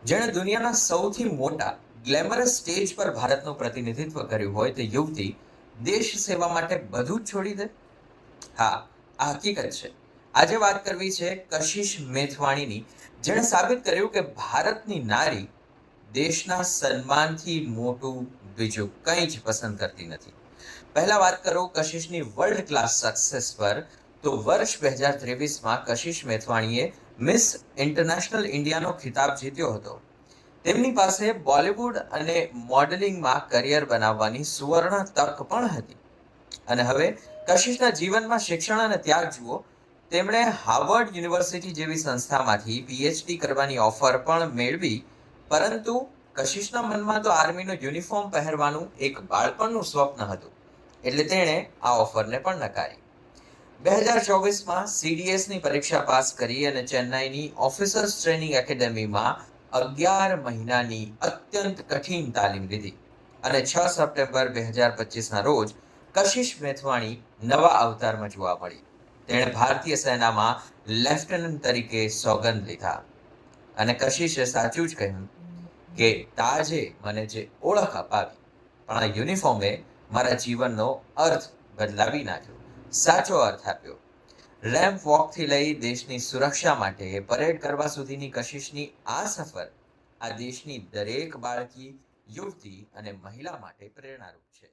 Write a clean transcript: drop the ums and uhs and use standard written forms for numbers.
જેણે દુનિયાના સૌથી મોટા ગ્લેમરસ સ્ટેજ પર ભારતનું પ્રતિનિધિત્વ કર્યું હોય તે યુવતી દેશ સેવા માટે બધું જ છોડી દે? હા, આ હકીકત છે. આજે વાત કરવી છે કશિશ મેથવાણીની, જેણે સાબિત કર્યું કે ભારતની નારી દેશના સન્માનથી મોટું બીજું કંઈ જ પસંદ કરતી નથી. પહેલા વાત કરું કશિશની વર્લ્ડ ક્લાસ સક્સેસ પર, તો વર્ષ 2023માં કશિશ મેથવાણીએ મિસ ઇન્ટરનેશનલ ઇન્ડિયાનો ખિતાબ જીત્યો હતો. તેમની પાસે બોલિવૂડ અને મોડેલિંગમાં કરિયર બનાવવાની સુવર્ણ તક પણ હતી. અને હવે કશિશના જીવનમાં શિક્ષણ અને ત્યાગ જુઓ. તેમણે હાર્વર્ડ યુનિવર્સિટી જેવી સંસ્થામાંથી પીએચડી કરવાની ઓફર પણ મેળવી, પરંતુ કશિશના મનમાં તો આર્મીનો યુનિફોર્મ પહેરવાનું એક બાળપણનું સ્વપ્ન હતું, એટલે તેણે આ ઓફરને પણ નકારી. 2024માં સીડીએસની પરીક્ષા પાસ કરી અને ચેન્નાઈની ઓફિસર્સ ટ્રેનિંગ એકેડેમીમાં 11 મહિનાની અત્યંત કઠિન તાલીમ લીધી અને 6 સપ્ટેમ્બર 2025ના રોજ કશિશ મેથવાણી નવા અવતારમાં જોવા મળી. તેણે ભારતીય સેનામાં લેફ્ટનન્ટ તરીકે સોગંદ લીધા. અને કશિશે સાચું જ કહ્યું કે તાજે મને જે ઓળખ અપાવી, પણ આ યુનિફોર્મે મારા જીવનનો અર્થ બદલાવી નાખ્યો, સાચો અર્થ આપ્યો. રેમ્પ વોકથી લઈ દેશની સુરક્ષા માટે પરેડ કરવા સુધીની કશિશની આ સફર આ દેશની દરેક બાળકી, યુવતી અને મહિલા માટે પ્રેરણારૂપ છે.